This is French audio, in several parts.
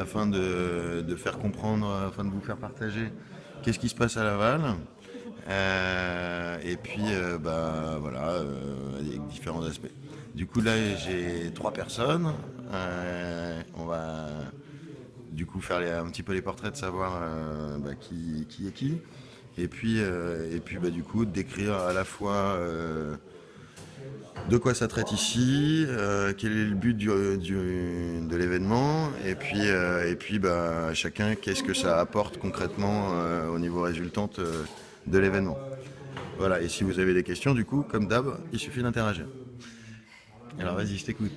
afin de faire comprendre, afin de vous faire partager qu'est-ce qui se passe à Laval. Et puis, voilà, avec différents aspects. Du coup, là, j'ai 3 personnes. On va du coup faire un petit peu les portraits de savoir qui est qui. Et puis, du coup, décrire à la fois de quoi ça traite ici, quel est le but de l'événement, et puis chacun, qu'est-ce que ça apporte concrètement au niveau résultante de l'événement. Voilà, et si vous avez des questions, du coup, comme d'hab, il suffit d'interagir. Alors vas-y, je t'écoute.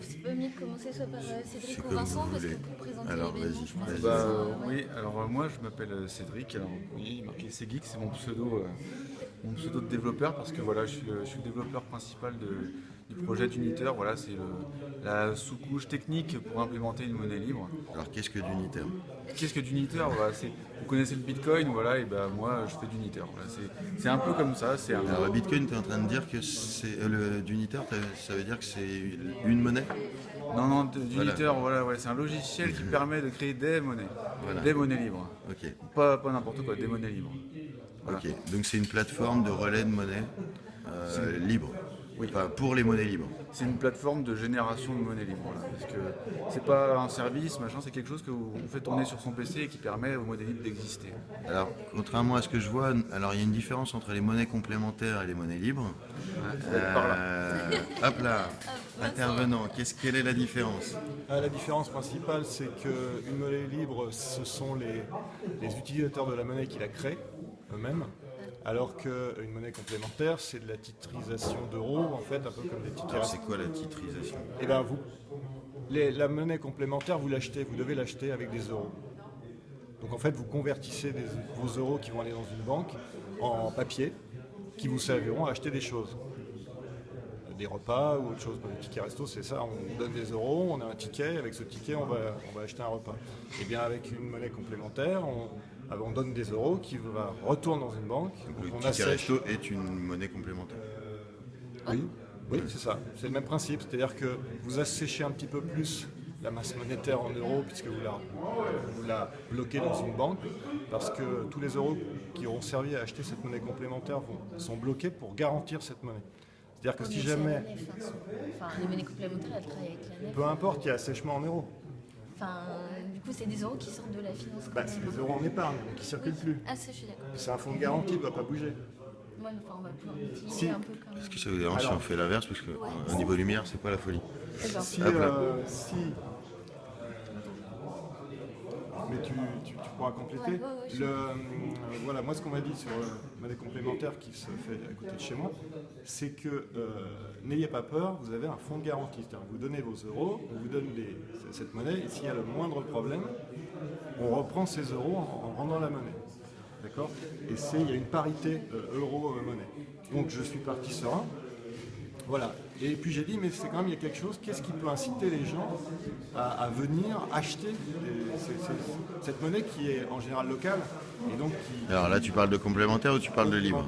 C'est pas mieux de commencer soit par Cédric C'est ou comme Vincent, vous parce que voulez. pour présenter Alors l'événement, vas-y, je pense vas-y. que Oui, alors moi je m'appelle Cédric, alors oui, marqué Cgeek, c'est mon pseudo de développeur parce que voilà, je suis le développeur principal du projet d'Uniter, voilà, c'est la sous-couche technique pour implémenter une monnaie libre. Alors qu'est-ce que d'Uniter? Qu'est-ce que d'Uniter? Voilà, vous connaissez le Bitcoin, voilà, et moi je fais d'Uniter. Voilà, c'est un peu comme ça. Alors le Bitcoin, tu es en train de dire que c'est d'Uniter, ça veut dire que c'est une monnaie? Non, d'Uniter, voilà, ouais, c'est un logiciel qui permet de créer des monnaies, Voilà. des monnaies libres. Ok. Pas n'importe quoi, des monnaies libres. Voilà. Ok, donc c'est une plateforme de relais de monnaie libre. Oui. Enfin, pour les monnaies libres. C'est une plateforme de génération de monnaie libre. Voilà, parce que c'est pas un service, machin, c'est quelque chose que vous fait tourner sur son PC et qui permet aux monnaies libres d'exister. Alors, contrairement à ce que je vois, alors il y a une différence entre les monnaies complémentaires et les monnaies libres. Ouais, ça doit être par là. Hop là, intervenant, quelle est la différence? La différence principale, c'est qu'une monnaie libre, ce sont les utilisateurs de la monnaie qui la créent eux-mêmes, alors qu'une monnaie complémentaire, c'est de la titrisation d'euros, en fait, un peu comme des tickets. Alors c'est quoi la titrisation? Eh bien, la monnaie complémentaire, vous devez l'acheter avec des euros. Donc en fait, vous convertissez vos euros qui vont aller dans une banque en papier, qui vous serviront à acheter des choses. Des repas ou autre chose. Pour les tickets resto, c'est ça, on donne des euros, on a un ticket, avec ce ticket, on va acheter un repas. Et bien avec une monnaie complémentaire, on donne des euros qui retournent dans une banque. Le on ticket assèche. resto est une monnaie complémentaire. Oui, c'est ça. C'est le même principe. C'est-à-dire que vous asséchez un petit peu plus la masse monétaire en euros puisque vous la bloquez dans une banque parce que tous les euros qui auront servi à acheter cette monnaie complémentaire sont bloqués pour garantir cette monnaie. C'est-à-dire que si jamais... les monnaies complémentaires, elles travaillent avec la nef. Peu importe, il y a assèchement en euros. Du coup, c'est des euros qui sortent de la finance. C'est des euros en épargne qui ne circulent plus. Ah, ça, je suis d'accord. C'est un fonds de garantie, il ne doit pas bouger. Ouais, on va pouvoir l'utiliser Si. un peu comme... Est-ce que ça vous dérange si on fait l'inverse? Parce qu'au niveau lumière, c'est pas la folie. D'accord. Si, Hop là. mais tu pourras compléter. Ouais, Voilà, moi ce qu'on m'a dit sur la monnaie complémentaire qui se fait à côté de chez moi, c'est que n'ayez pas peur, vous avez un fonds de garantie. C'est-à-dire que vous donnez vos euros, on vous donne cette monnaie, et s'il y a le moindre problème, on reprend ces euros en rendant la monnaie. D'accord? Et il y a une parité euro-monnaie. Donc je suis parti serein. Voilà. Et puis j'ai dit, mais c'est quand même, il y a quelque chose, qu'est-ce qui peut inciter les gens à venir acheter cette monnaie qui est en général locale et donc qui... Alors là, tu parles de complémentaire ou tu parles de libre?